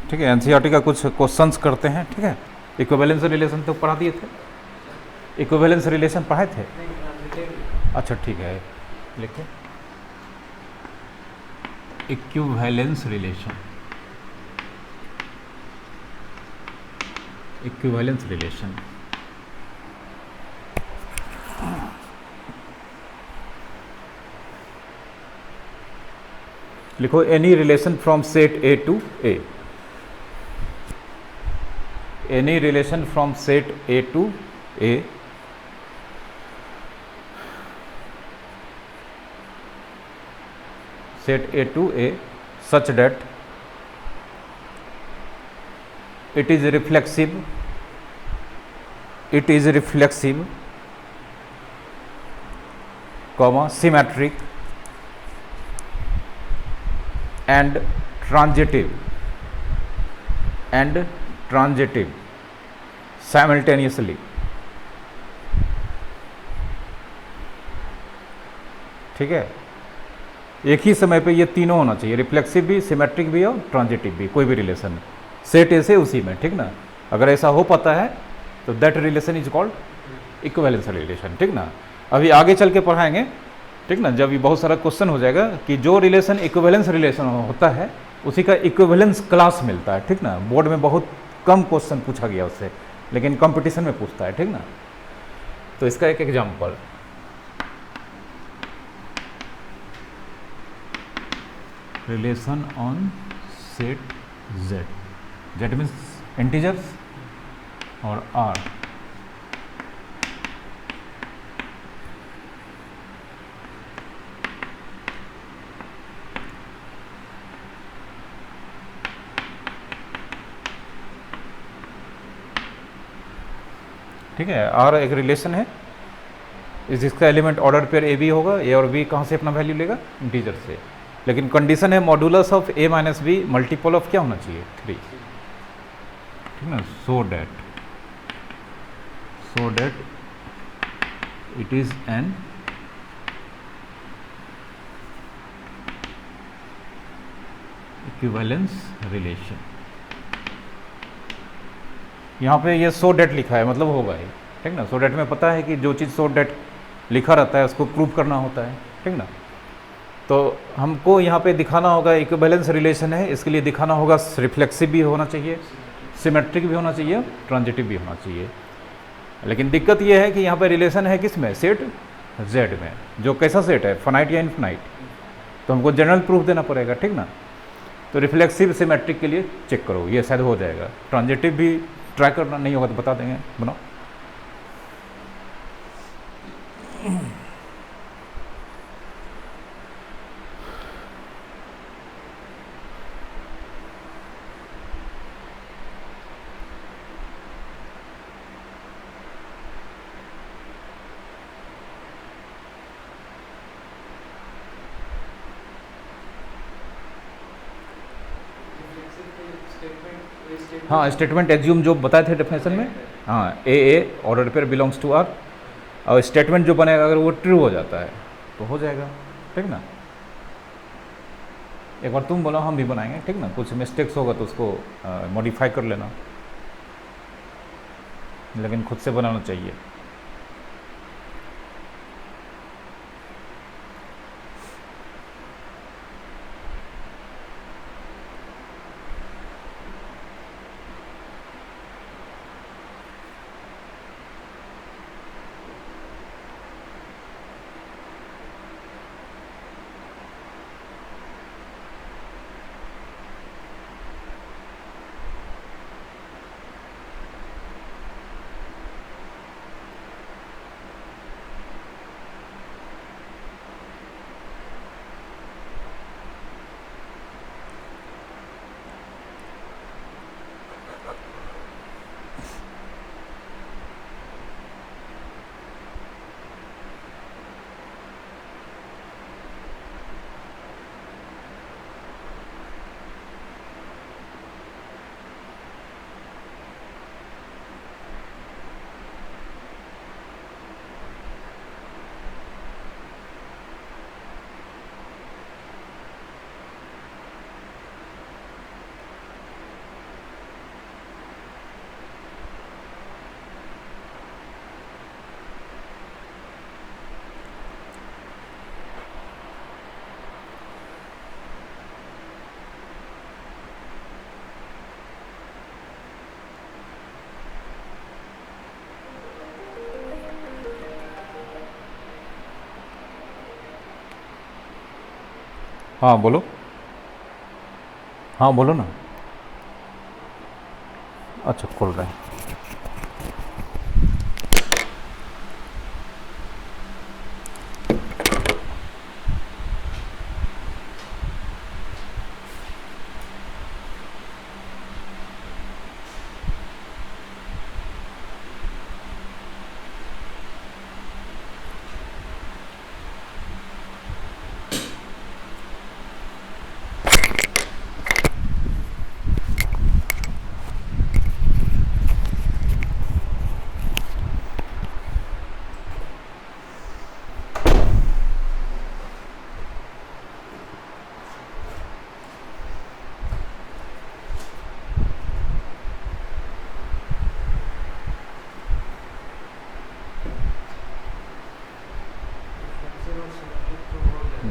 ठीक है, एनसीईआरटी का कुछ क्वेश्चंस करते हैं। ठीक है, इक्विवेलेंस रिलेशन तो पढ़ा दिए थे, इक्विवेलेंस रिलेशन पढ़ाए थे। अच्छा ठीक है, लिखिए इक्विवेलेंस रिलेशन, इक्विवेलेंस रिलेशन लिखो, any relation from set A to A, any relation from set A to A set A to A such that it is reflexive, comma symmetric and transitive simultaneously। ठीक है, एक ही समय पे ये तीनों होना चाहिए, रिफ्लेक्सिव भी, सिमेट्रिक भी और ट्रांजिटिव भी, कोई भी रिलेशन सेट ऐसे उसी में। ठीक ना, अगर ऐसा हो पाता है तो that relation is called equivalence relation. ठीक ना, अभी आगे चल के पढ़ाएंगे। ठीक ना, जब ये बहुत सारा क्वेश्चन हो जाएगा कि जो रिलेशन इक्विवेलेंस रिलेशन होता है उसी का इक्विवेलेंस क्लास मिलता है। ठीक ना, बोर्ड में बहुत कम क्वेश्चन पूछा गया उससे, लेकिन कंपटीशन में पूछता है। ठीक ना, तो इसका एक example, relation on set Z, Z means integers और R, ठीक है। R एक रिलेशन है, जिसका element order pair A B होगा। ए और बी कहाँ से अपना वैल्यू लेगा, इंटीजर से, लेकिन कंडीशन है modulus of A minus B multiple of क्या होना चाहिए, 3। ठीक ना, so that it is an equivalence relation. यहाँ पे ये सो डेट लिखा है, मतलब होगा ही। ठीक ना, सो डेट में पता है कि जो चीज़ सो डेट लिखा रहता है उसको प्रूव करना होता है। ठीक ना, तो हमको यहाँ पे दिखाना होगा इक्विवेलेंस रिलेशन है, इसके लिए दिखाना होगा रिफ्लेक्सिव भी होना चाहिए, सिमेट्रिक भी होना चाहिए, ट्रांजिटिव भी होना चाहिए। लेकिन दिक्कत ये है कि यहाँ पे रिलेशन है किस में, सेट Z में, जो कैसा सेट है, फाइनाइट या इनफाइनाइट, तो हमको जनरल प्रूफ देना पड़ेगा। ठीक ना, तो रिफ्लेक्सिव सिमेट्रिक के लिए चेक करो, ये शायद हो जाएगा। ट्रांजिटिव भी ट्राई करना, नहीं होगा तो बता देंगे, बनाओ। हाँ, स्टेटमेंट एज्यूम जो बताए थे डेफिनेशन में, हाँ a order pair belongs to R, और स्टेटमेंट जो बनेगा अगर वो ट्रू हो जाता है तो हो जाएगा। ठीक ना, एक बार तुम बोलो, हम भी बनाएंगे। ठीक ना, कुछ मिस्टेक्स होगा तो उसको मॉडिफाई कर लेना, लेकिन खुद से बनाना चाहिए। हाँ बोलो, हाँ बोलो ना। अच्छा खोल रहे हैं।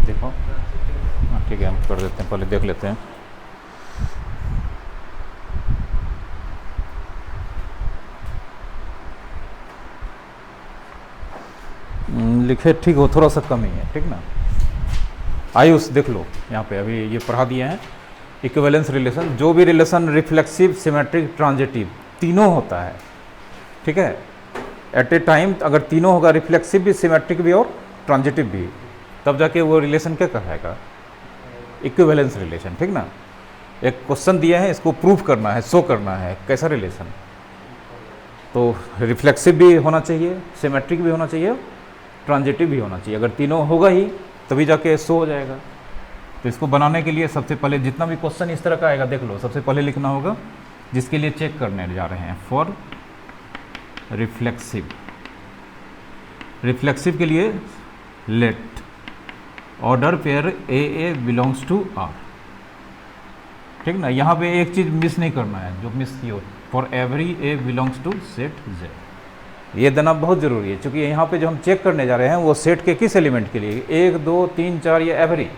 देखो, हाँ ठीक है, हम कर देते हैं, पहले देख लेते हैं। लिखे ठीक हो, थोड़ा सा कम ही है, ठीक ना। आयुष देख लो, यहाँ पे अभी ये पढ़ा दिए हैं इक्विवेलेंस रिलेशन। जो भी रिलेशन रिफ्लेक्सिव, सिमेट्रिक, ट्रांजिटिव तीनों होता है, ठीक है, एट ए टाइम अगर तीनों होगा, रिफ्लेक्सिव भी, सिमेट्रिक भी और ट्रांजिटिव भी, तब जाके वो रिलेशन क्या कहलाएगा, इक्विवेलेंस रिलेशन, ठीक ना। एक क्वेश्चन दिया है, इसको प्रूफ करना है, शो करना है कैसा रिलेशन, तो रिफ्लेक्सिव भी होना चाहिए, सिमेट्रिक भी होना चाहिए, ट्रांजिटिव भी होना चाहिए। अगर तीनों होगा ही तभी जाके शो हो जाएगा। तो इसको बनाने के लिए सबसे पहले जितना भी क्वेश्चन इस तरह का आएगा, देख लो, सबसे पहले लिखना होगा, जिसके लिए चेक करने जा रहे हैं, फॉर रिफ्लेक्सिव। रिफ्लेक्सिव के लिए let order pair A belongs to R, ठीक ना। यहाँ पे एक चीज़ मिस नहीं करना है, जो मिस की हो, for every A belongs to set Z, ये देना बहुत ज़रूरी है, क्योंकि यहाँ पे जो हम चेक करने जा रहे हैं वो सेट के किस एलिमेंट के लिए, 1 2 3 4 या एवरी।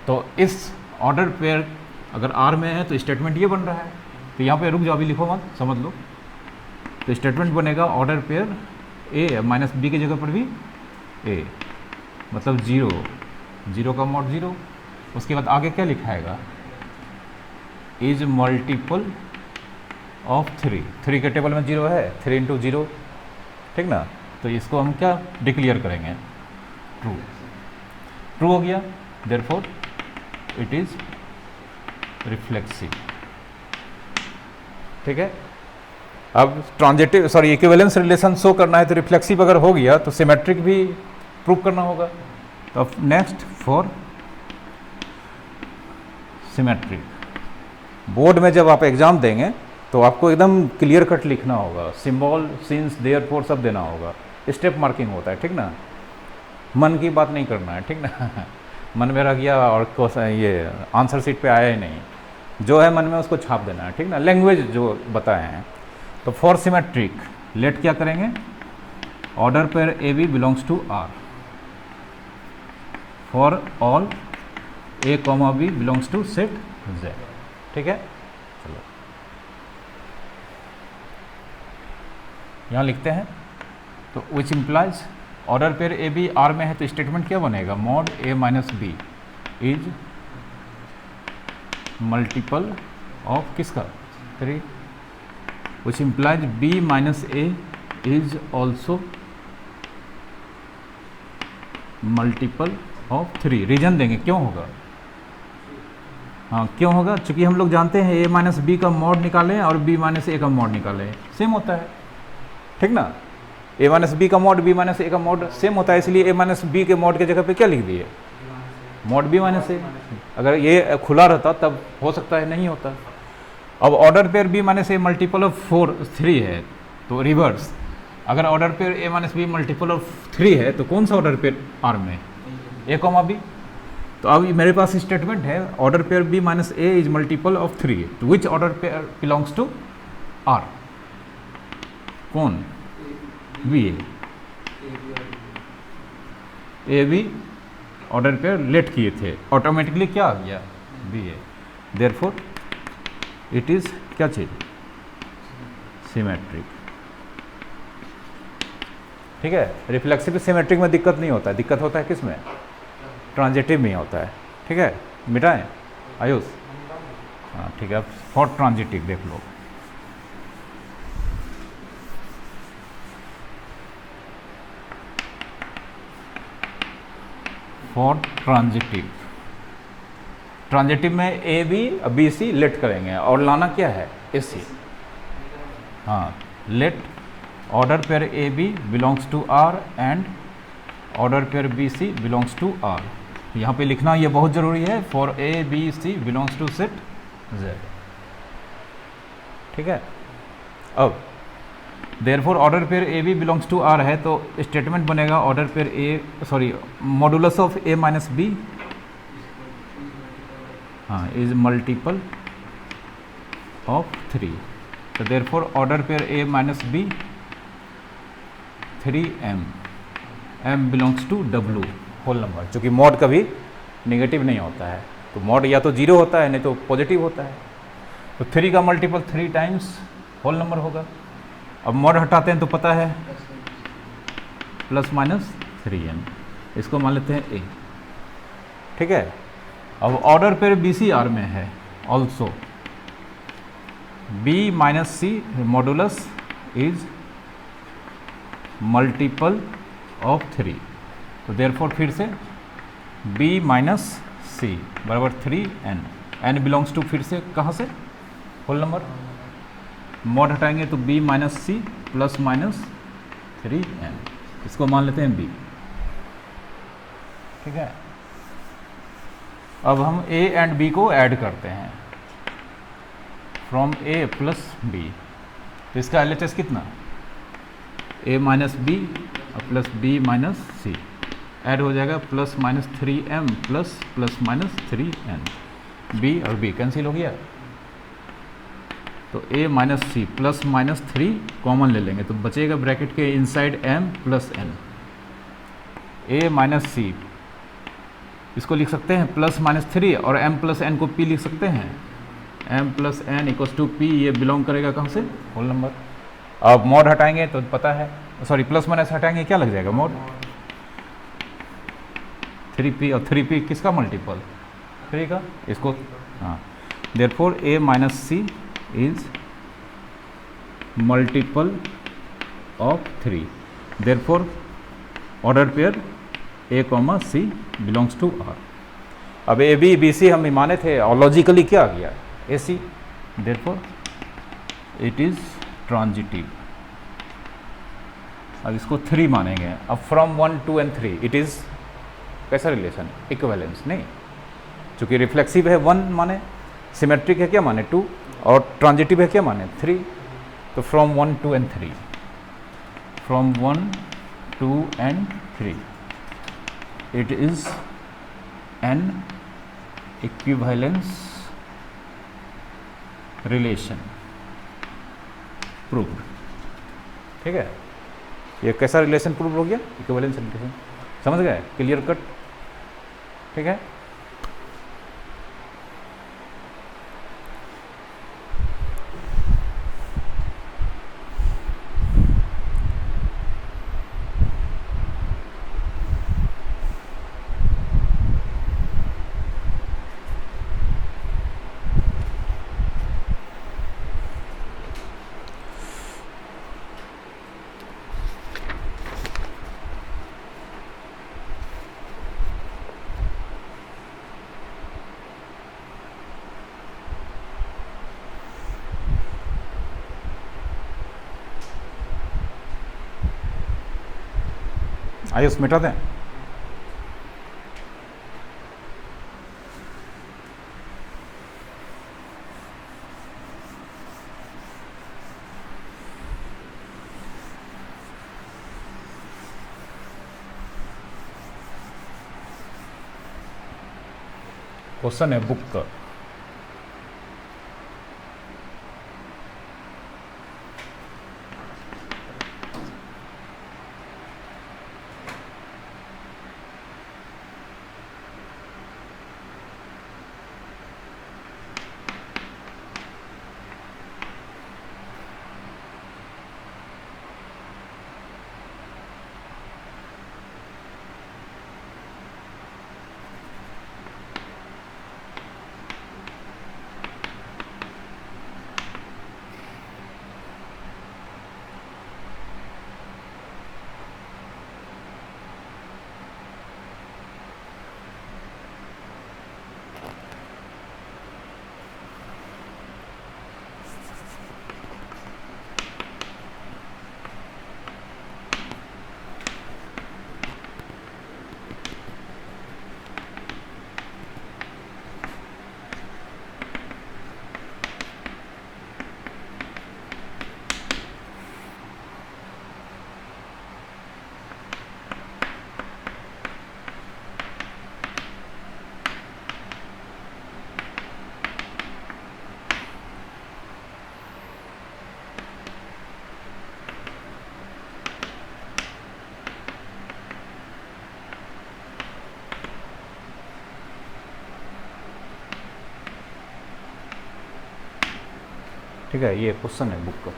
तो इस ऑर्डर पेयर अगर आर में है तो स्टेटमेंट ये बन रहा है। तो यहाँ पे रुक जाओ, अभी लिखो मत, समझ लो। तो स्टेटमेंट बनेगा order pair A minus B की जगह पर भी ए, मतलब 0 0 का मॉड 0। उसके बाद आगे क्या लिखाएगा, इज मल्टीपल ऑफ 3 के टेबल में 0 है, 3 इंटू 0, ठीक ना। तो इसको हम क्या डिक्लेयर करेंगे, ट्रू। ट्रू हो गया, देयरफॉर इट इज रिफ्लेक्सिव, ठीक है। अब transitive, sorry, equivalence relation show करना है, तो रिफ्लेक्सिव अगर हो गया तो सिमेट्रिक भी प्रूव करना होगा। तो अब नेक्स्ट फॉर सिमेट्रिक, बोर्ड में जब आप एग्जाम देंगे तो आपको एकदम क्लियर कट लिखना होगा, सिंबल, सिंस, देयरफॉर सब देना होगा, स्टेप मार्किंग होता है, ठीक ना। मन की बात नहीं करना है, ठीक ना। मन में रह गया और ये आंसर शीट पे आया ही नहीं, जो है मन में उसको छाप देना है, ठीक ना। लैंग्वेज जो बताए हैं। तो फॉर सिमेट्रिक लेट क्या करेंगे, order pair A B belongs to R, for all A comma B belongs to set Z, ठीक है। चलो यहाँ लिखते हैं, तो which implies order pair A B R में है, तो स्टेटमेंट क्या बनेगा, mod A minus B is multiple of किसका, 3, which implies B minus A is also multiple of 3। Reason देंगे क्यों होगा, हाँ क्यों होगा, चूंकि हम लोग जानते हैं ए माइनस बी का मॉड निकालें और बी माइनस ए का मॉड निकालें, सेम होता है, ठीक ना। ए माइनस बी का मॉड, बी माइनस ए का मॉड सेम होता है, इसलिए ए माइनस बी के मॉड के जगह पे क्या लिख दिए, मॉड बी माइनस ए। अगर ये खुला रहता तब हो सकता है नहीं होता। अब order pair B minus A multiple of 3 है, तो रिवर्स, अगर order pair A minus B multiple of 3 है तो कौन सा ऑर्डर पेयर आर में, ए कॉमा बी। तो अब मेरे पास स्टेटमेंट है, order pair B minus A is multiple of 3, तो which order pair belongs to R, कौन, B A B order pair let किए थे, ऑटोमेटिकली क्या आ गया, B A, therefore it is क्या चीज, सिमेट्रिक, ठीक है। रिफ्लेक्सिव सिमेट्रिक में दिक्कत नहीं होता है, दिक्कत होता है किस में, ट्रांजिटिव में होता है, ठीक है, मिटाएं आयुष, हाँ ठीक है, फॉर ट्रांजिटिव देख लो, फॉर ट्रांजिटिव, ट्रांजिटिव में A B B C let करेंगे और लाना क्या है ए सी, हाँ let order pair A B belongs to R and order pair B C belongs to R, यहाँ पे लिखना ये बहुत ज़रूरी है, for A B C belongs to set Z, ठीक है। अब therefore order pair A B belongs to R है तो स्टेटमेंट बनेगा order pair A sorry modulus of A minus B, हाँ इज मल्टीपल ऑफ 3, तो therefore order pair A minus B 3m, m belongs to w whole number, चूँकि mod कभी negative नहीं होता है, तो मॉड या तो जीरो होता है नहीं तो पॉजिटिव होता है, तो 3 का मल्टीपल 3 टाइम्स होल नंबर होगा। अब मॉड हटाते हैं तो पता है प्लस माइनस 3n, इसको मान लेते हैं a, ठीक है। अब order pair B C R में है also b minus C modulus is multiple of 3, तो देयरफॉर फिर से b माइनस सी बराबर 3n, n बिलोंग्स टू फिर से कहाँ से होल नंबर, मॉड हटाएंगे तो b minus C plus minus 3n, इसको मान लेते हैं b, ठीक है। अब हम a एंड b को ऐड करते हैं फ्रॉम a प्लस b, तो इसका LHS कितना a minus B plus b minus C add हो जाएगा plus minus 3m plus minus 3n, b और b कैंसिल हो गया, तो a minus C plus minus 3 common ले लेंगे तो बचेगा ब्रैकेट के inside m plus n, a minus C इसको लिख सकते हैं प्लस माइनस 3 और m प्लस n को p लिख सकते हैं, m plus n equals to p, ये बिलोंग करेगा कहाँ से होल नंबर। अब मॉड हटाएंगे तो पता है, सॉरी प्लस माइनस हटाएंगे क्या लग जाएगा मॉड 3p, और 3p किसका मल्टीपल 3 का, इसको हाँ, therefore a minus C is multiple of 3, therefore order pair a comma C belongs to R. अब ए बी बी सी हम माने थे और लॉजिकली क्या आ गया ए सी, देयरफॉर इट इज ट्रांजिटिव। अब इसको 3 मानेंगे, अब फ्रॉम 1 2 एंड 3 इट इज़ कैसा रिलेशन, इक्विवेलेंस नहीं, चूँकि रिफ्लेक्सिव है 1 माने, सिमेट्रिक है क्या माने 2, और ट्रांजिटिव है क्या माने 3, तो from 1 2 and 3, from 1 2 and 3 it is an equivalence relation proved, ठीक है। ये कैसा रिलेशन प्रूव हो गया, इक्विवेलेंस रिलेशन, समझ गए, क्लियर कट, ठीक है। आयुष मिटा दें, क्वेश्चन है बुक का, ठीक है, ये क्वेश्चन है बुक का।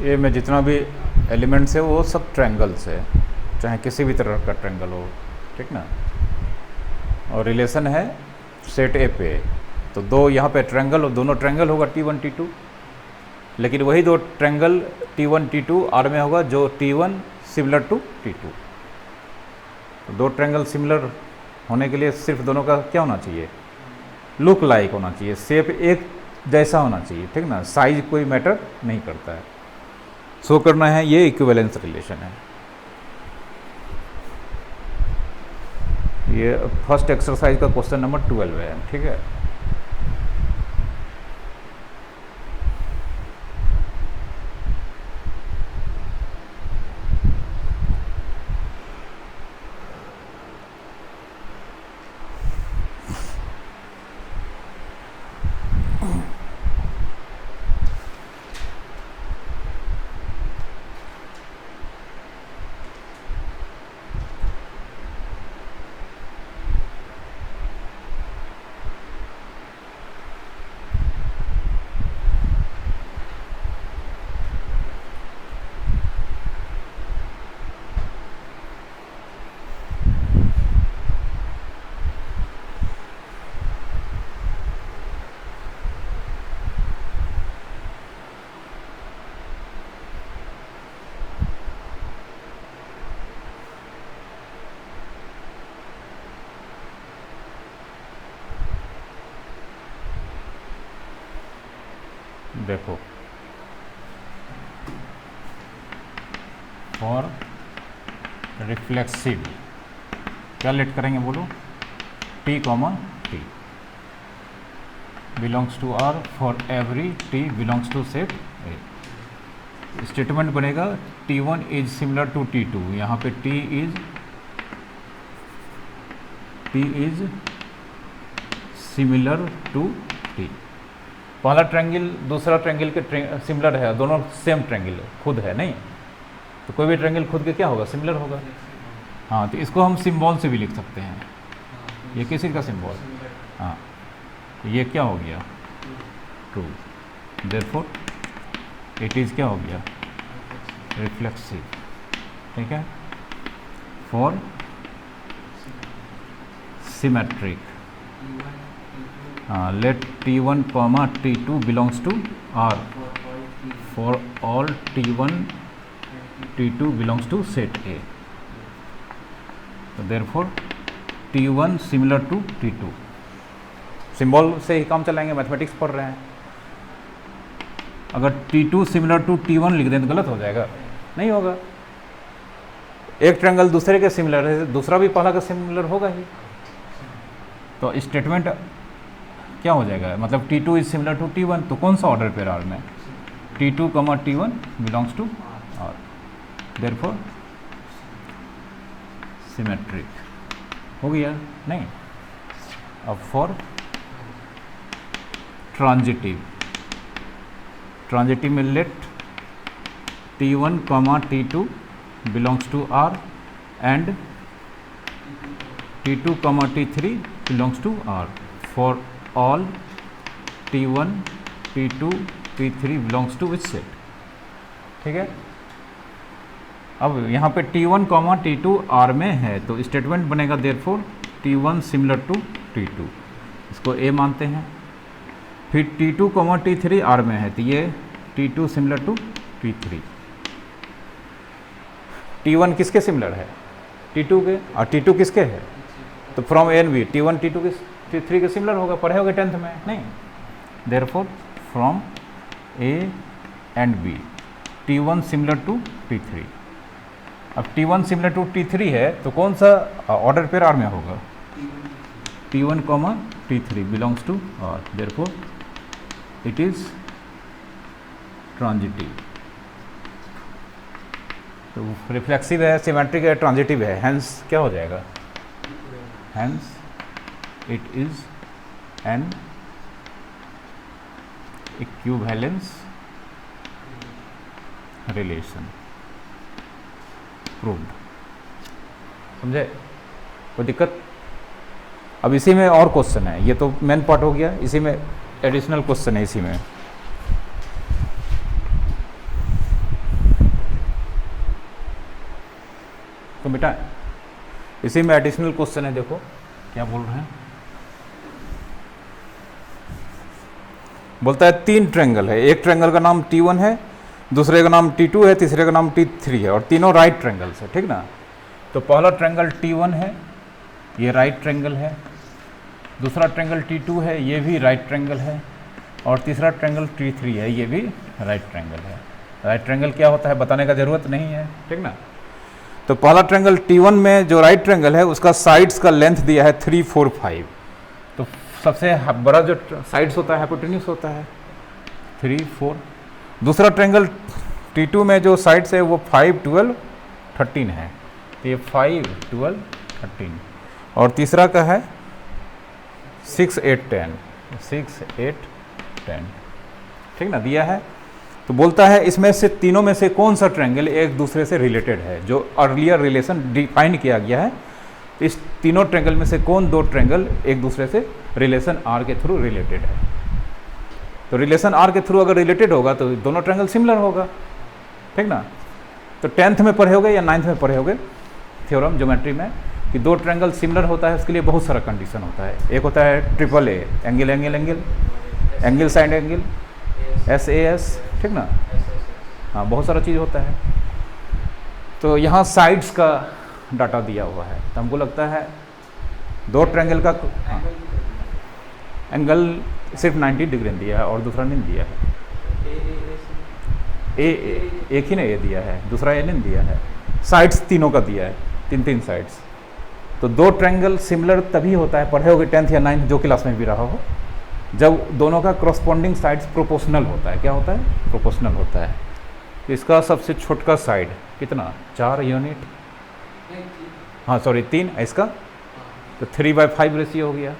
ये में जितना भी एलिमेंट्स है वो सब ट्रायंगल्स है, चाहे किसी भी तरह का ट्रायंगल हो, ठीक ना। और रिलेशन है सेट ए पे, तो दो यहाँ पे ट्रायंगल हो, दोनों ट्रायंगल होगा T1 T2, लेकिन वही दो ट्रायंगल T1 T2 आर में होगा जो T1 सिमिलर टू T2। तो दो ट्रायंगल सिमिलर होने के लिए सिर्फ दोनों का क्या होना चाहिए, लुक लाइक होना चाहिए, शेप एक जैसा होना चाहिए, ठीक ना, साइज कोई मैटर नहीं करता है। शो करना है, ये इक्विवेलेंस रिलेशन है। ये फर्स्ट एक्सरसाइज का क्वेश्चन नंबर 12 है, ठीक है। देखो, फॉर रिफ्लेक्सिव क्या लेट करेंगे बोलो, T, T belongs to R for every T belongs to set A। Statement बनेगा T1 is similar to T2, यहाँ पे T is similar to T। पहला ट्रायंगल दूसरा ट्रायंगल के सिमिलर है, दोनों सेम ट्रायंगल खुद है नहीं, तो कोई भी ट्रायंगल खुद के क्या होगा, सिमिलर होगा। हाँ, तो इसको हम सिंबल से भी लिख सकते हैं, ये किसी का सिंबल, हाँ, तो ये क्या हो गया, ट्रू, देयरफॉर इट इज़ क्या हो गया, रिफ्लेक्सिव, ठीक है। For symmetric, let T1, T2 belongs to R for all T1 T2 belongs to set A, so therefore T1 similar to T2। Symbol से ही काम चलाएंगे, मैथमेटिक्स पढ़ रहे हैं। अगर T2 सिमिलर टू T1 लिख दें तो गलत हो जाएगा, नहीं होगा। एक ट्रायंगल दूसरे के सिमिलर है, दूसरा भी पहला का सिमिलर होगा ही, तो स्टेटमेंट क्या हो जाएगा, मतलब T2 is similar to T1, तो कौन सा ऑर्डर पे R में, T2, T1 belongs to R, therefore symmetric हो गया नहीं। अब फॉर ट्रांजिटिव, ट्रांजिटिव में let T1 comma T2 belongs to R and T2 comma T3 belongs to R for all T1 T2 T3 belongs to which set. ठीक है, अब यहाँ पे T1 कॉमा T2 R में है तो स्टेटमेंट बनेगा therefore T1 similar to T2, इसको A मानते हैं। फिर T2 कॉमा T3 R में है तो ये T2 similar to T3। T1 किसके सिमिलर है? T2 के, और T2 किसके है? तो from A and B T1 T2 के T3 के सिमिलर होगा, पढ़े होगे 10th में नहीं। Therefore from A and B T1 similar to T3। अब T1 सिमिलर टू T3 है तो कौन सा ऑर्डर पेयर R में होगा? T1 comma T3 belongs to R, therefore it is transitive. तो रिफ्लेक्सिव है, सिमेट्रिक है, ट्रांजिटिव है, हैंस क्या हो जाएगा? Hence it is an equivalence relation proved. समझे? कोई दिक्कत? अब इसी में और क्वेश्चन है, ये तो मेन पार्ट हो गया, इसी में एडिशनल क्वेश्चन है इसी में। तो बेटा इसी में एडिशनल क्वेश्चन है, देखो क्या बोल रहे हैं। बोलता है 3 ट्रायंगल है, एक ट्रायंगल का नाम T1 है, दूसरे का नाम T2 है, तीसरे का नाम T3 है और तीनों राइट ट्रायंगल्स है। ठीक ना? तो पहला ट्रायंगल T1 है, ये राइट ट्रायंगल है, दूसरा ट्रायंगल T2 है, ये भी राइट ट्रायंगल है, और तीसरा ट्रायंगल T3 है, ये भी राइट ट्रायंगल है। राइट ट्रायंगल क्या होता है बताने का ज़रूरत नहीं है। ठीक ना? तो पहला ट्रायंगल T1 में जो राइट ट्रायंगल है उसका साइड्स का लेंथ दिया है 3, 4, 5। तो सबसे बड़ा जो साइड्स होता है हाइपोटेन्यूज होता है 3, 4। दूसरा ट्रायंगल T2 में जो साइड्स है वो 5, 12, 13 है, तो ये 5, 12, 13। और तीसरा का है 6, 8, 10, 6, 8, 10। ठीक ना? दिया है। तो बोलता है इसमें से तीनों में से कौन सा ट्रायंगल एक दूसरे से रिलेटेड है, जो अर्लियर रिलेशन डिफाइन किया गया है। इस तीनों ट्रायंगल में से कौन 2 ट्रायंगल एक दूसरे से रिलेशन R के थ्रू रिलेटेड है। तो रिलेशन R के थ्रू अगर रिलेटेड होगा तो दोनों ट्रायंगल सिमिलर होगा। ठीक ना? तो 10th में पढ़े होगे या 9th में पढ़े होगे थ्योरम ज्योमेट्री में कि 2 ट्रायंगल सिमिलर होता है, उसके लिए बहुत सारा कंडीशन होता है। एक होता है triple A, angle angle angle, angle side angle, SAS। ठीक ना? हाँ, बहुत सारा चीज़ होता है। तो यहाँ साइड्स का डाटा दिया हुआ है, तो हमको लगता है 2 ट्रायंगल का एंगल सिर्फ 90 डिग्री दिया है और दूसरा नहीं दिया है। एक ही ने ए दिया है, दूसरा ए नहीं दिया है। साइड्स तीनों का दिया है, 3 साइड्स। तो 2 ट्रायंगल सिमिलर तभी होता है, पढ़े होगे 10th या 9th जो क्लास में भी रहा हो, जब दोनों का करस्पॉन्डिंग साइड्स प्रोपोर्शनल होता है। क्या होता है? प्रोपोर्शनल होता है। तो इसका सबसे छोटा साइड कितना? 4 यूनिट, हाँ सॉरी 3, इसका तो 3/5 रेशियो हो गया।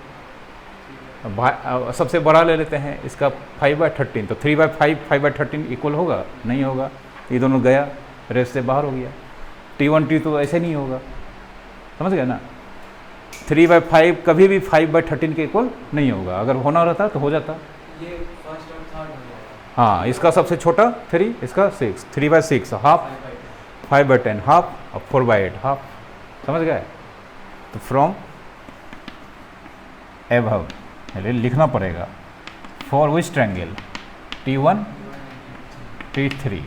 अब सबसे बड़ा ले लेते हैं, इसका 5/13, तो 3/5 5/13 इक्वल होगा? नहीं होगा, ये दोनों गया, रेस से बाहर हो गया। T1 T2 ऐसे नहीं होगा, समझ गए ना? 3/5 कभी भी 5/13 के इक्वल नहीं होगा, अगर होना रहता तो हो जाता। ये फर्स्ट और थर्ड हो जाएगा। हाँ, इसका सबसे छोटा 3, इसका 6, 3/6 हाफ, 5/10 हाफ और 4/8 हाफ। समझ गए? तो फ्रॉम एबव लिखना पड़ेगा for which triangle T1 T3।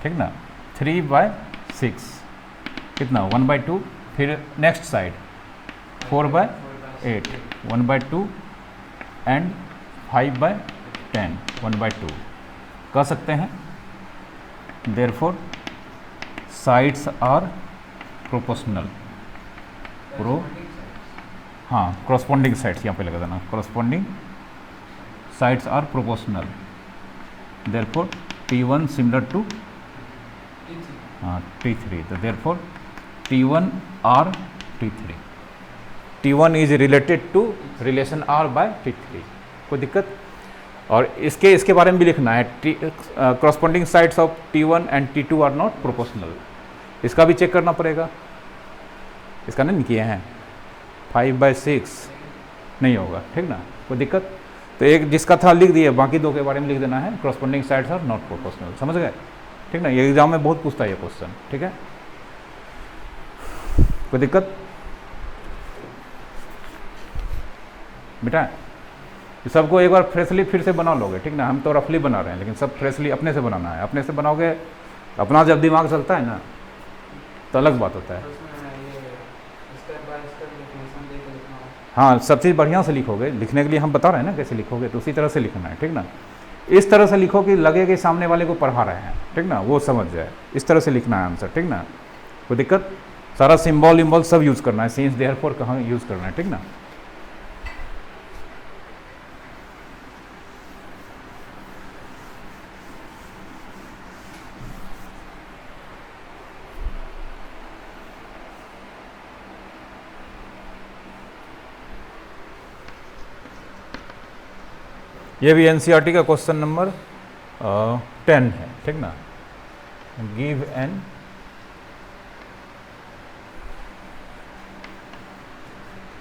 ठीक ना? 3/6 कितना? 1/2। फिर नेक्स्ट साइड 4/8, 1/2 एंड 5/10, 1/2 कह सकते हैं। Therefore sides are proportional. हाँ, corresponding साइड्स यहाँ पे लगा देना, corresponding sides are proportional. Therefore T1 similar to हाँ T3, तो therefore T1 R T3, T1 is related to relation R by T3, कोई दिक्कत। और इसके बारे में भी लिखना है, corresponding sides of T1 and T2 are not proportional, इसका भी चेक करना पड़ेगा। इसका नहीं किए हैं, 5/6 नहीं होगा, ठीक ना, कोई दिक्कत। तो एक जिसका था लिख दिए, बाकी दो के बारे में लिख देना है, corresponding sides are not proportional, समझ गए, ठीक ना। ये एग्जाम में बहुत पूछता है ये क्वेश्चन, ठीक है, कोई दिक्कत बेटा। ये सबको एक बार फ्रेशली फिर से बना लोगे, ठीक ना। हम तो रफली बना रहे हैं, लेकिन सब फ्रेशली अपने से बनाना है। अपने से बनाओगे, अपना जब दिमाग चलता है ना तो अलग बात होता है। तो उसमें ये स्टेप बाय स्टेप डेफिनेशन दे के लिखना है। हाँ, सब चीज़ बढ़िया से लिखोगे, लिखने के लिए हम बता रहे हैं ना कैसे लिखोगे, तो उसी तरह से लिखना है, ठीक ना। इस तरह से लिखो कि लगे कि सामने वाले को पढ़ा रहे हैं, ठीक ना, वो समझ जाए। इस तरह से लिखना है आंसर, ठीक ना, कोई दिक्कत। सारा सिंबल इम्बॉल सब यूज़ करना है, सिंस देयरफॉर कहाँ यूज़ करना है, ठीक ना। ये भी एनसीईआरटी का क्वेश्चन नंबर 10 है, ठीक ना। Give an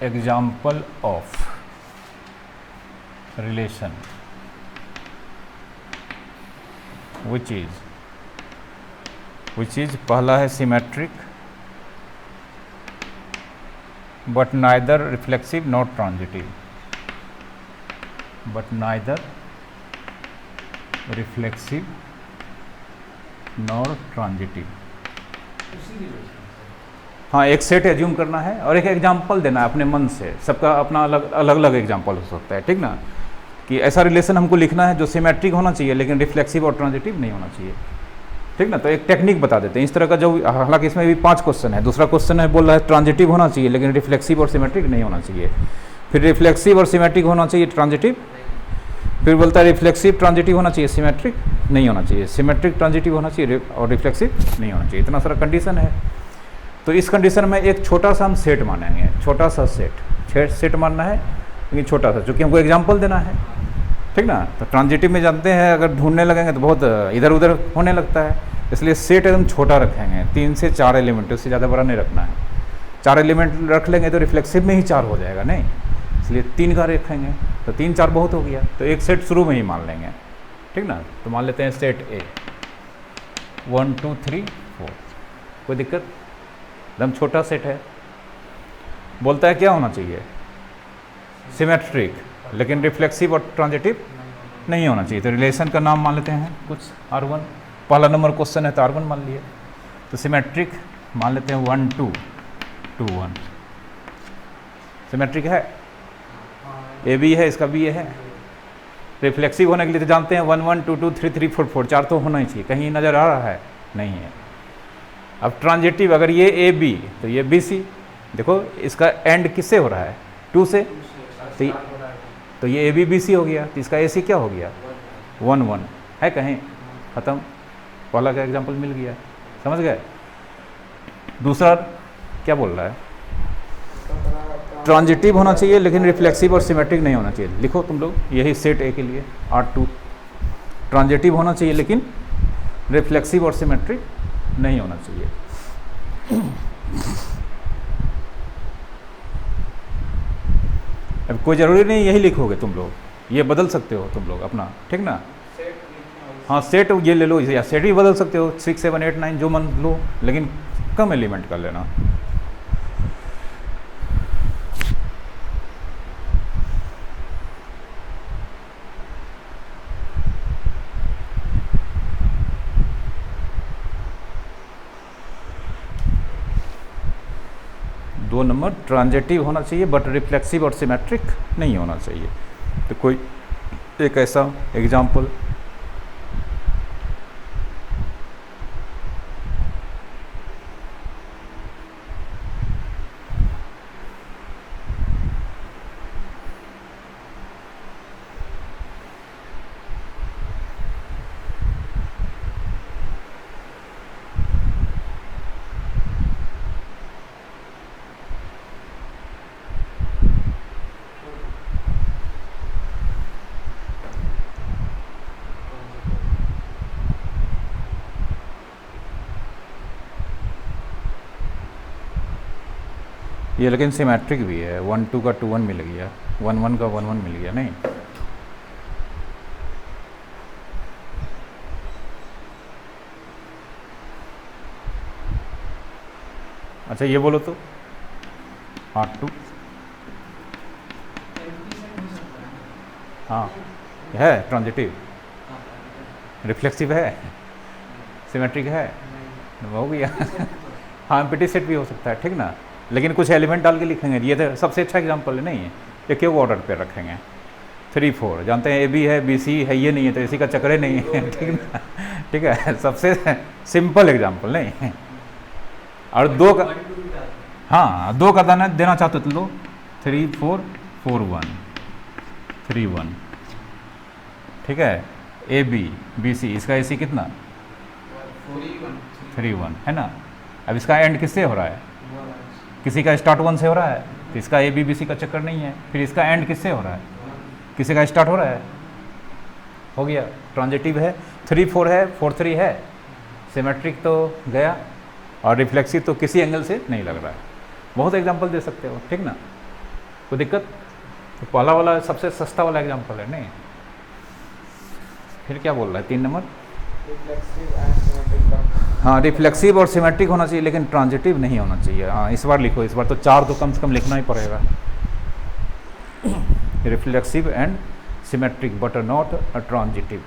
example of relation which is पहला है symmetric but neither reflexive not transitive, but neither reflexive nor transitive। हाँ, एक सेट एज्यूम करना है और एक एग्जाम्पल देना है अपने मन से। सबका अपना अलग अलग एग्जाम्पल हो सकता है, ठीक ना, कि ऐसा रिलेशन हमको लिखना है जो सिमेट्रिक होना चाहिए लेकिन रिफ्लेक्सिव और ट्रांजिटिव नहीं होना चाहिए, ठीक ना। तो एक टेक्निक बता देते हैं इस तरह का, जो हालांकि इसमें भी 5 क्वेश्चन है। दूसरा क्वेश्चन है, बोल रहा है ट्रांजिटिव होना चाहिए लेकिन रिफ्लेक्सिव और सिमेट्रिक नहीं होना चाहिए। फिर रिफ्लेक्सिव और सिमेट्रिक होना चाहिए, ट्रांजिटिव। फिर बोलता है रिफ्लेक्सिव ट्रांजिटिव होना चाहिए, सिमेट्रिक नहीं होना चाहिए। सिमेट्रिक ट्रांजिटिव होना चाहिए और रिफ्लेक्सिव नहीं होना चाहिए। इतना सारा कंडीशन है। तो इस कंडीशन में एक छोटा सा हम सेट मानेंगे, छोटा सा सेट मानना है, लेकिन छोटा सा, क्योंकि हमको एग्जाम्पल देना है, ठीक ना। तो ट्रांजिटिव में जानते हैं अगर ढूंढने लगेंगे तो बहुत इधर उधर होने लगता है, इसलिए सेट एकदम छोटा रखेंगे, 3 से 4 एलिमेंट, उससे ज़्यादा बड़ा नहीं रखना है। 4 एलिमेंट रख लेंगे तो रिफ्लेक्सिव में ही 4 हो जाएगा, नहीं, इसलिए 3 का रखेंगे। तो 3 4 बहुत हो गया, तो एक सेट शुरू में ही मान लेंगे, ठीक ना। तो मान लेते हैं सेट ए 1 2 3 4, कोई दिक्कत, एकदम छोटा सेट है। बोलता है क्या होना चाहिए, सिमेट्रिक, लेकिन रिफ्लेक्सिव और ट्रांजिटिव नहीं होना चाहिए। तो रिलेशन का नाम मान लेते हैं कुछ R1, पहला नंबर क्वेश्चन है तो R1 मान लिए। तो सिमेट्रिक मान लेते हैं 1 2 2 1, सिमेट्रिक है, ए बी है, इसका बी ए है। रिफ्लेक्सिव होने के लिए तो जानते हैं 1 1 2 2 3 3 4 4, 4 तो होना ही चाहिए। कहीं नज़र आ रहा है, नहीं है। अब ट्रांजिटिव, अगर ये ए बी तो ये बी सी, देखो इसका एंड किससे हो रहा है, 2 से, तो ये ए बी बी सी हो गया, तो इसका ए सी क्या हो गया 1 1 है, कहीं ख़त्म, पहला का एग्जाम्पल मिल गया, समझ गए। दूसरा क्या बोल रहा है, ट्रांजिटिव होना चाहिए लेकिन रिफ्लेक्सिव और सिमेट्रिक नहीं होना चाहिए। लिखो तुम लोग, यही सेट ए के लिए R2, ट्रांजिटिव होना चाहिए लेकिन रिफ्लेक्सिव और सिमेट्रिक नहीं होना चाहिए। अब कोई ज़रूरी नहीं यही लिखोगे तुम लोग, ये बदल सकते हो तुम लोग अपना, ठीक ना। हाँ, सेट ये ले लो, या सेट भी बदल सकते हो, 6 7 8 9 जो मन लो, लेकिन कम एलिमेंट कर लेना। दो नंबर ट्रांजिटिव होना चाहिए बट रिफ्लेक्सिव और सिमेट्रिक नहीं होना चाहिए। तो कोई एक ऐसा एग्जाम्पल, ये लेकिन सिमेट्रिक भी है, 1 2 का 2 1 मिल गया, 1 1 का 1 1 मिल गया नहीं। अच्छा ये बोलो तो R2 हाँ है ट्रांजिटिव, रिफ्लेक्सिव है, सिमेट्रिक है, हो गया। हाँ एम्प्टी सेट भी हो सकता है, ठीक ना, लेकिन कुछ एलिमेंट डाल के लिखेंगे। ये तो सबसे अच्छा एग्जांपल नहीं है, ये क्यों ऑर्डर पे रखेंगे 3 4 जानते हैं, AB है BC है, ये नहीं है तो इसी का चक्कर ही नहीं है, ठीक ना, ठीक है, सबसे सिंपल एग्जांपल नहीं। और 2 का, हाँ 2 का दाना देना चाहते तो लो 3 4 4 1 3 1, ठीक है, AB BC इसका AC कितना 3 1 है ना। अब इसका एंड किससे हो रहा है, किसी का स्टार्ट 1 से हो रहा है, तो इसका AB BC का चक्कर नहीं है। फिर इसका एंड किससे हो रहा है, किसी का स्टार्ट हो रहा है, हो गया, ट्रांजिटिव है। 3 4 है, 4 3 है, सिमेट्रिक तो गया, और रिफ्लेक्सिव तो किसी एंगल से नहीं लग रहा है। बहुत एग्जांपल दे सकते हो, ठीक ना, कोई दिक्कत। तो पहला वाला सबसे सस्ता वाला एग्जांपल है नहीं। फिर क्या बोल रहा है 3 नंबर, हाँ रिफ्लेक्सिव और सिमेट्रिक होना चाहिए, लेकिन ट्रांजिटिव नहीं होना चाहिए। हाँ इस बार लिखो, इस बार तो 4 तो कम से कम लिखना ही पड़ेगा। Reflexive and symmetric but not a transitive.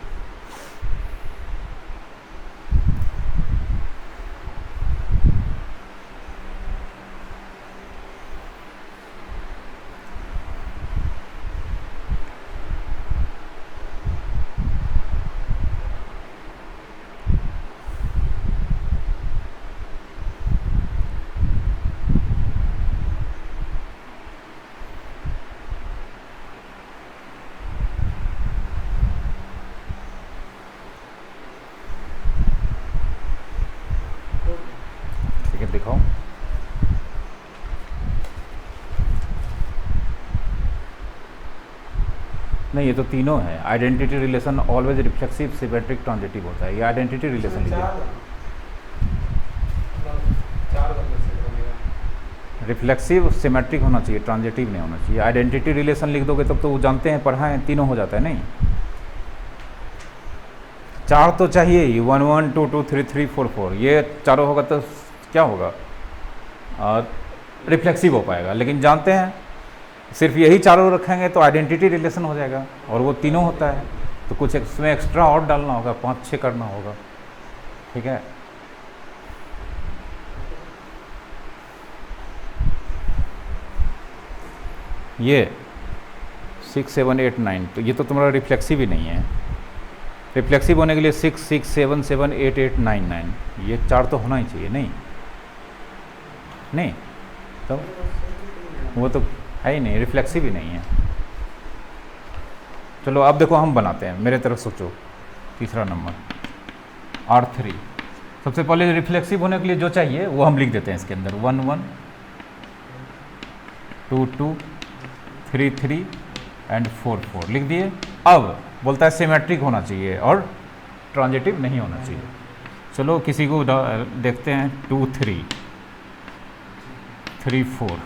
दिखाओ, नहीं ये तो तीनों है। Identity relation always reflexive symmetric transitive होता है, ये आइडेंटिटी रिलेशन लीजिए। रिफ्लेक्सिव सिमेट्रिक होना चाहिए, ट्रांजिटिव नहीं होना चाहिए। आइडेंटिटी रिलेशन लिख दोगे तब तो वो जानते हैं, पढ़ा है, तीनों हो जाता है नहीं। 4 तो चाहिए ही, 1 1 2 2 3 3 4 4, ये चारों होगा तो क्या होगा, रिफ्लेक्सिव हो पाएगा। लेकिन जानते हैं सिर्फ यही चारों रखेंगे तो आइडेंटिटी रिलेशन हो जाएगा, और वो तीनों होता है, तो कुछ इसमें एक्स्ट्रा और डालना होगा, 5 6 करना होगा, ठीक है। ये 6 7 8 9, तो ये तो तुम्हारा रिफ्लेक्सिव ही नहीं है। रिफ्लेक्सिव होने के लिए 6 6 7 7 8 8 9 9, ये 4 तो होना ही चाहिए नहीं, नहीं तो वो तो है ही नहीं, रिफ्लेक्सिव ही नहीं है। चलो अब देखो हम बनाते हैं, मेरे तरफ सोचो। तीसरा नंबर R3, सबसे पहले रिफ्लेक्सिव होने के लिए जो चाहिए वो हम लिख देते हैं इसके अंदर, 1 1 2 2 3 3 एंड 4 4 लिख दिए। अब बोलता है सिमेट्रिक होना चाहिए और ट्रांजिटिव नहीं होना चाहिए। चलो किसी को देखते हैं, 2 3 3 4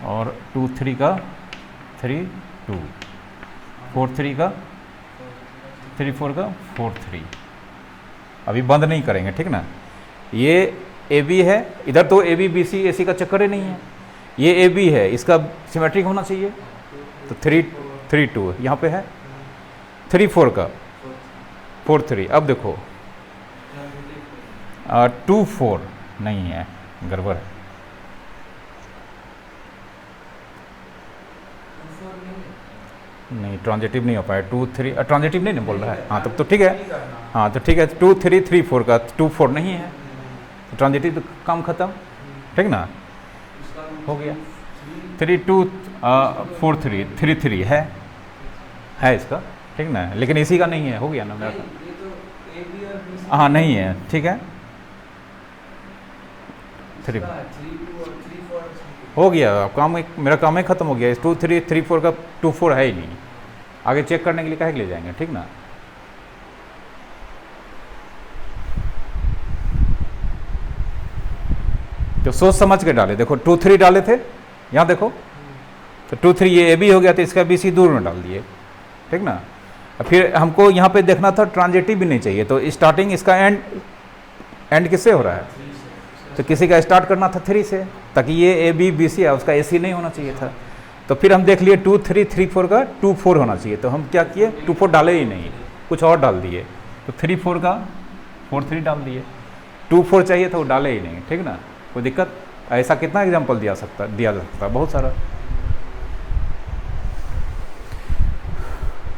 और 2 3 का 3 2, 4 3 का 3 4 का 4 3। अभी बंद नहीं करेंगे, ठीक ना। ये AB है, इधर तो AB BC AC का चक्कर ही नहीं है। ये AB है, इसका सिमेट्रिक होना चाहिए, तो 3 3 2 यहाँ पे है, 3 4 का 4 3। अब देखो 2 4 नहीं है, गड़बड़ है। नहीं ट्रांजिटिव नहीं हो पाया, 2 3 ट्रांजिटिव नहीं बोल रहा है। हाँ तब तो ठीक है, हाँ तो ठीक है, 2 3 3 4 का 2 4 नहीं है, तो ट्रांजिटिव तो काम खत्म, ठीक ना, हो गया। 3 2 4 3 3 3 है इसका, ठीक ना, लेकिन इसी का नहीं है, हो गया ना मेरा। हाँ नहीं है, ठीक है, 3 हो गया, काम मेरा काम ही खत्म हो गया। इस 2 3 3 4 का 2 4 है ही नहीं, आगे चेक करने के लिए काहे के ले जाएंगे, ठीक ना। तो सोच समझ के डाले, देखो 2 3 डाले थे, यहाँ देखो तो 2 3 ये ए बी हो गया, तो इसका बी सी दूर में डाल दिए, ठीक ना। फिर हमको यहाँ पे देखना था ट्रांजिटिव भी नहीं चाहिए, तो स्टार्टिंग इसका एंड किससे हो रहा है, तो किसी का स्टार्ट करना था 3 से, ताकि ये ए बी बी सी है, उसका ए सी नहीं होना चाहिए था। तो फिर हम देख लिए 2 3 3 4 का 2 4 होना चाहिए, तो हम क्या किए 2 4 डाले ही नहीं, कुछ और डाल दिए, तो 3 4 का 4 3 डाल दिए। 2 4 चाहिए था वो डाले ही नहीं, ठीक ना, कोई दिक्कत। ऐसा कितना एग्जाम्पल दिया जा सकता, बहुत सारा।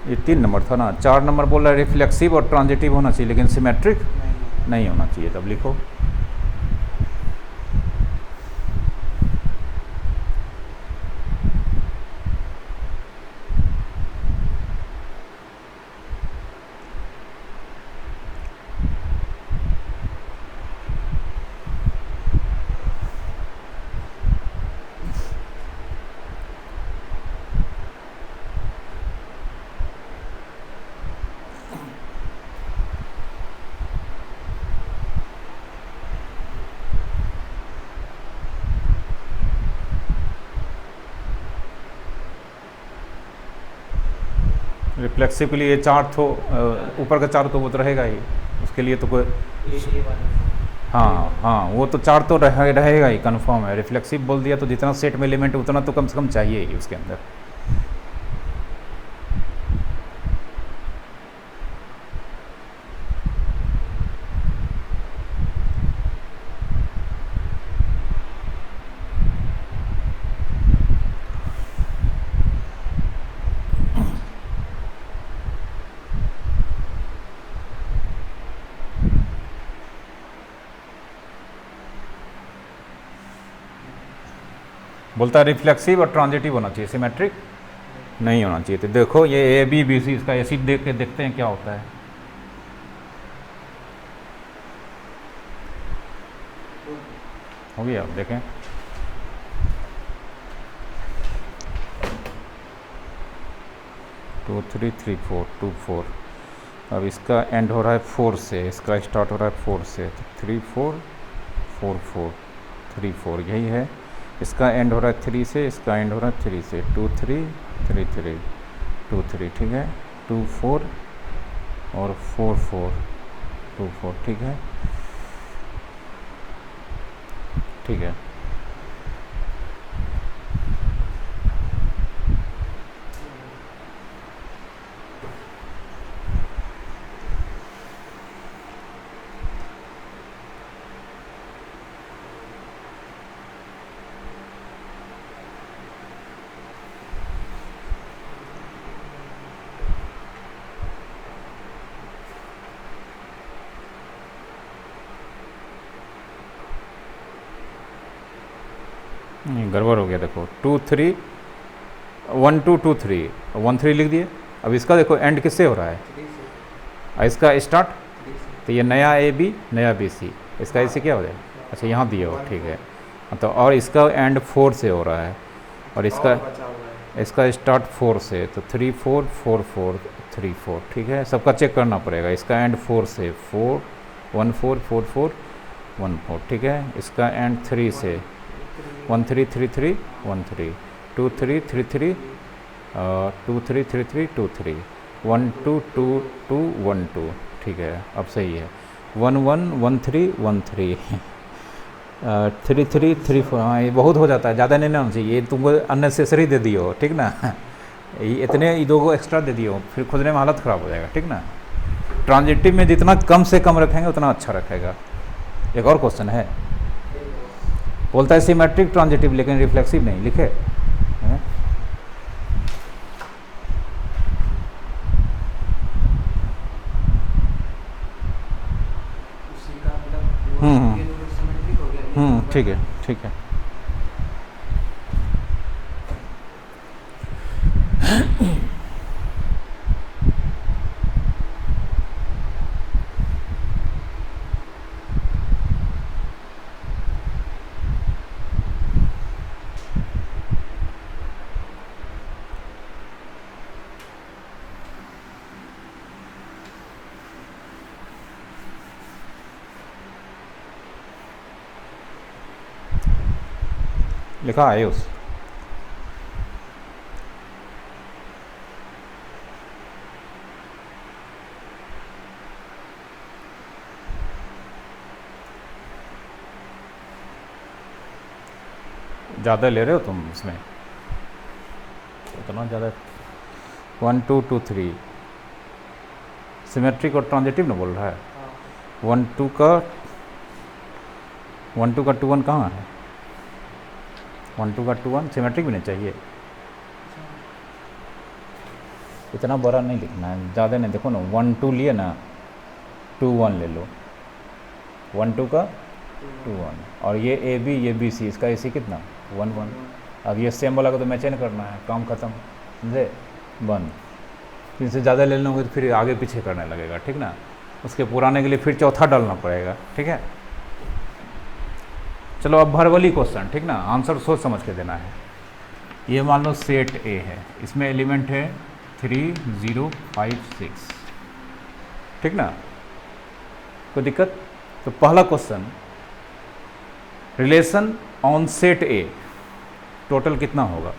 ये 3 नंबर था ना। 4 नंबर बोल रहा है रिफ्लेक्सिव और ट्रांजिटिव होना चाहिए, लेकिन सिमेट्रिक नहीं होना चाहिए। तब लिखो रिफ्लेक्सिव के लिए 4 तो ऊपर का 4 तो वो तो रहेगा ही, उसके लिए तो कोई हाँ हाँ वो तो 4 तो रहेगा ही, कंफर्म है। रिफ्लेक्सिव बोल दिया तो जितना सेट में एलिमेंट उतना तो कम से कम चाहिए ही उसके अंदर। बोलता है रिफ्लेक्सिव और ट्रांजिटिव होना चाहिए, सिमेट्रिक नहीं होना चाहिए। तो देखो ये ए बी बी सी, इसका एसिड देख के देखते हैं क्या होता है। हो गया, आप देखें टू थ्री थ्री फोर 2 4। अब इसका एंड हो रहा है 4 से, इसका स्टार्ट हो रहा है 4 से, तो 3 4 4 4 3 4 यही है। इसका एंड हो रहा है 3 से, इसका एंड हो रहा है 3 से, 2 3 3 3 2 3, ठीक है। 2 4 और 4 4 2 4, ठीक है, ठीक है। गड़बड़ हो गया, देखो 2 3 1 2 2 3 1 3 लिख दिए। अब इसका देखो एंड किससे हो रहा है, और इसका स्टार्ट, तो ये नया ए बी नया बी सी, इसका ऐसे क्या हो जाए, अच्छा यहाँ दिए हो, ठीक है। तो और इसका एंड 4 से हो रहा है, और इसका स्टार्ट 4 से, तो 3 4 4 4 3 4, ठीक है। सबका चेक करना पड़ेगा। इसका एंड 4 से 4 1 4 4 4 1 4, ठीक है। इसका एंड 3 से 1 3 3 3 1 3 2 3 3 3 2 3 3 3 2 3 1 2 2 2 1 2, ठीक है। अब सही है। 1 1 1 3 1 3 3 3 3 4, हाँ ये बहुत हो जाता है, ज़्यादा नहीं होना चाहिए। ये तुमको अननेसेसरी दे दियो, ठीक ना, ये इतने 2 को एक्स्ट्रा दे दियो, फिर खोजने में हालत ख़राब हो जाएगा, ठीक ना। ट्रांजिटिव में जितना कम से कम रखेंगे उतना अच्छा रखेगा। एक और क्वेश्चन है, बोलता है सिमेट्रिक ट्रांजिटिव लेकिन रिफ्लेक्सिव नहीं लिखे है? ठीक है, ठीक है। लिखा आयोस। ज़्यादा ले रहे हो तुम इसमें, उतना ज़्यादा। 1 2 2 3 सिमेट्रिक और ट्रांजिटिव ना बोल रहा है। 1 2 का 2 1 कहाँ है? 1 2 का 2 1 सिमेट्रिक भी नहीं चाहिए, इतना बड़ा नहीं लिखना है, ज़्यादा नहीं। देखो ना 1 2 लिए ना, 2 1 ले लो। 1 2 का 2 1 और ये ए बी, ये बी सी, इसका ए सी कितना 1 1। अब ये सेम वाला को तो मैचेन करना है, काम खत्म, समझे, बंद। इनसे ज़्यादा ले लेंगे तो फिर आगे पीछे करने लगेगा, ठीक ना। उसके पुराने के लिए फिर चौथा डालना पड़ेगा, ठीक है। चलो अब भरवली क्वेश्चन, ठीक ना, आंसर सोच समझ के देना है। ये मान लो सेट ए है, इसमें एलिमेंट है 3 0 5 6, ठीक ना, कोई दिक्कत? तो पहला question, relation on set A total कितना होगा?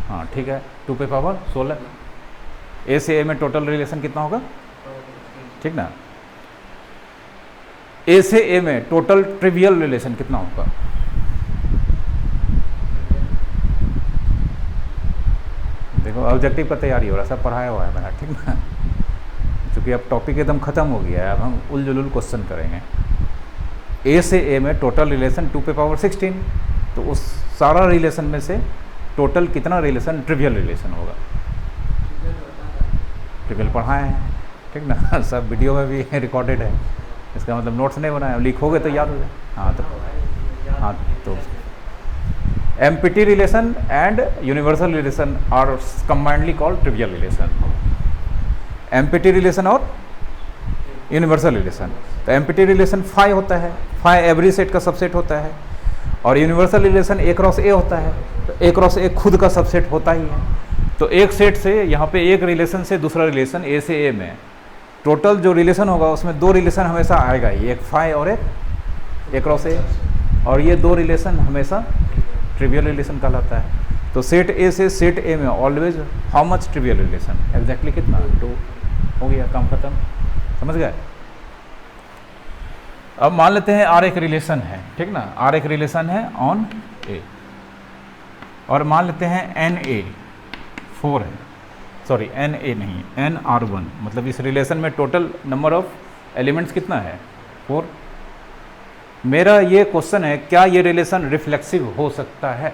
हाँ ठीक है, 2 पे पावर 16। ए से ए में टोटल रिलेशन कितना होगा, ठीक ना। ए से ए में टोटल ट्रिवियल रिलेशन कितना होगा? देखो ऑब्जेक्टिव का तैयारी हो रहा है, सब पढ़ाया हुआ है मेरा, ठीक ना। क्योंकि अब टॉपिक एकदम ख़त्म हो गया है, अब हम उल क्वेश्चन करेंगे। ए से ए में टोटल रिलेशन 2 पे पावर 16, तो उस सारा रिलेशन में से टोटल कितना रिलेशन ट्रिवियल रिलेशन होगा? ट्रिवियल पढ़ाए हैं, ठीक ना, सब वीडियो में भी रिकॉर्डेड है, इसका मतलब नोट्स नहीं बनाए, लीक हो गए तो याद हो जाए। हाँ तो empty relation and universal relation are combinedly called trivial relation. Empty relation और यूनिवर्सल रिलेशन, तो एम्पिटी रिलेशन फाई होता है, फाई एवरी सेट का सबसेट होता है, और universal relation A cross A होता है, तो ए क्रॉस ए खुद का सबसेट होता ही है। तो एक सेट से यहाँ पे एक रिलेशन से दूसरा रिलेशन ए से ए में टोटल जो रिलेशन होगा उसमें 2 रिलेशन हमेशा आएगा ही, एक फाई और एक ए क्रॉस ए, और ये 2 रिलेशन हमेशा ट्रिवियल रिलेशन कहलाता है। तो सेट ए से सेट ए में always how much trivial relation, exactly कितना, 2 हो गया, काम खत्म, समझ गए। अब मान लेते हैं आर एक रिलेशन है, ठीक ना, आर एक रिलेशन है ऑन ए, और मान लेते हैं एन ए 4 है, सॉरी एन ए नहीं, एन आर 1, मतलब इस रिलेशन में टोटल नंबर ऑफ एलिमेंट्स कितना है 4। मेरा ये क्वेश्चन है, क्या ये रिलेशन रिफ्लेक्सिव हो सकता है?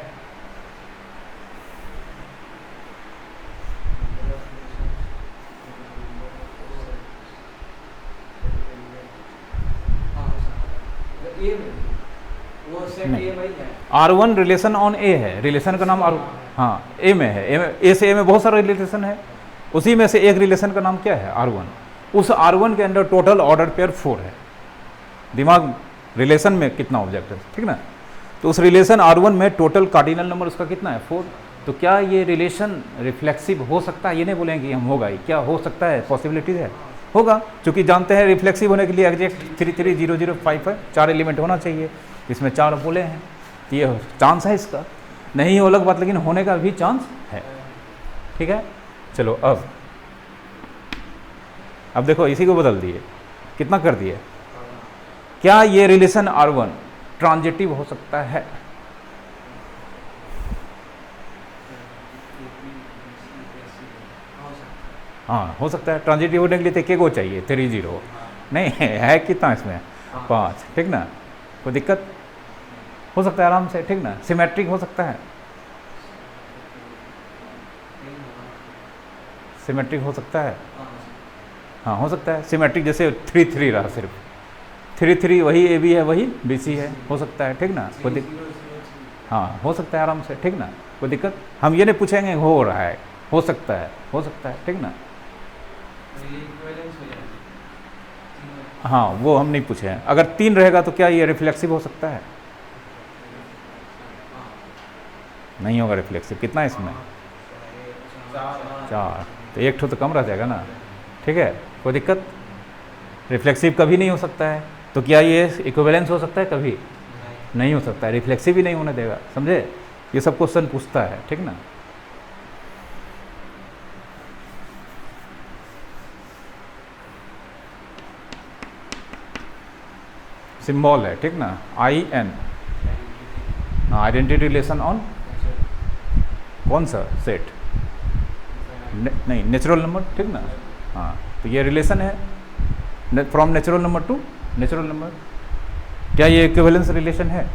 R1 रिलेशन ऑन ए है, रिलेशन का नाम आर, हाँ ए में है, ए से ए में बहुत सारा रिलेशन है, उसी में से एक रिलेशन का नाम क्या है R1। उस R1 के अंदर टोटल ऑर्डर पेयर 4 है। दिमाग रिलेशन में कितना ऑब्जेक्ट है, ठीक ना। तो उस रिलेशन R1 में टोटल कार्डिनल नंबर उसका कितना है 4। तो क्या ये रिलेशन रिफ्लेक्सिव हो सकता है? ये नहीं बोलेंगे कि हम होगा ही, क्या हो सकता है, पॉसिबिलिटीज है, होगा। क्योंकि जानते हैं रिफ्लेक्सिव होने के लिए एग्जैक्ट 3 3 0 0 5 है, 4 एलिमेंट होना चाहिए, इसमें 4 बोले हैं, ये चांस है इसका, नहीं हो अलग बात, लेकिन होने का भी चांस है, ठीक है। चलो अब देखो इसी को बदल दिए, कितना कर दिए, क्या ये रिलेशन R1 ट्रांजिटिव हो सकता है? हाँ हो सकता है। ट्रांजिटिव होने के लिए तो के को चाहिए 3 0 नहीं है कितना इसमें 5, ठीक ना, कोई दिक्कत हो सकता है आराम से, ठीक ना। सिमेट्रिक हो सकता है, सिमेट्रिक हो सकता है, हाँ हो सकता है सिमेट्रिक, जैसे 3 3 रहा, सिर्फ 3 3 वही ए बी है वही बी सी है, हो सकता है, ठीक ना, कोई हाँ हो सकता है आराम से, ठीक ना, कोई दिक्कत। हम ये नहीं पूछेंगे हो रहा है, हो सकता है, हो सकता है, ठीक ना। हाँ वो हम नहीं पूछे हैं। अगर 3 रहेगा तो क्या ये रिफ्लेक्सिव हो सकता है? नहीं होगा रिफ्लेक्सिव। कितना है इसमें 4, तो 1 ठो तो कम रह जाएगा ना, ठीक है, कोई दिक्कत। रिफ्लेक्सिव कभी नहीं हो सकता है, तो क्या ये इक्विवेलेंस हो सकता है? कभी नहीं हो सकता है। रिफ्लेक्सिव ही नहीं होने देगा, समझे? ये सब क्वेश्चन पूछता है, ठीक ना। सिंबल है, ठीक ना, IN, आइडेंटिटी रिलेशन ऑन कौन सा सेट? नहीं, नेचुरल नंबर, ठीक ना। हाँ, तो ये रिलेशन है from natural number two natural number. क्या ये इक्विवेलेंस रिलेशन है?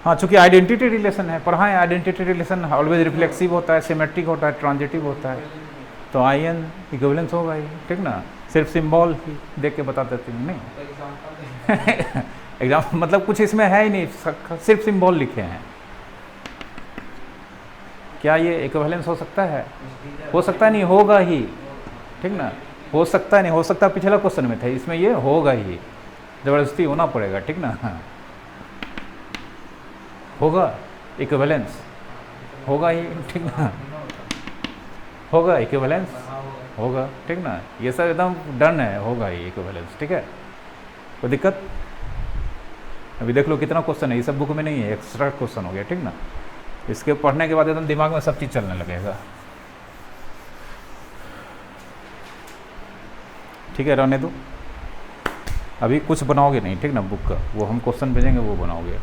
हाँ, चूंकि आइडेंटिटी रिलेशन है, पर हाँ आइडेंटिटी रिलेशन ऑलवेज रिफ्लेक्सिव होता है, सिमेट्रिक होता है, ट्रांजिटिव होता है, तो IN इक्विवेलेंस होगा ही, ठीक ना। सिर्फ सिंबल ही देख के बता देते हैं, नहीं एग्जाम मतलब कुछ इसमें है ही नहीं, सिर्फ सिंबल लिखे हैं। क्या ये इक्विवेलेंस हो सकता है? हो सकता है नहीं, होगा ही, ठीक ना। हो सकता है नहीं, हो सकता पिछला क्वेश्चन में था, इसमें ये होगा ही, ज़बरदस्ती होना पड़ेगा, ठीक ना। होगा इक्विवेलेंस, होगा ही, ठीक ना, होगा इक्विवेलेंस, होगा, ठीक ना। ये सब एकदम डन है, होगा ही इक्विवेलेंस, ठीक है। कोई दिक्कत? अभी देख लो कितना क्वेश्चन है, ये सब बुक में नहीं है, एक्स्ट्रा क्वेश्चन हो गया, ठीक ना। इसके पढ़ने के बाद एकदम दिमाग में सब चीज़ चलने लगेगा, ठीक है। रहने दो, अभी कुछ बनाओगे नहीं, ठीक ना, बुक का वो हम क्वेश्चन भेजेंगे वो बनाओगे।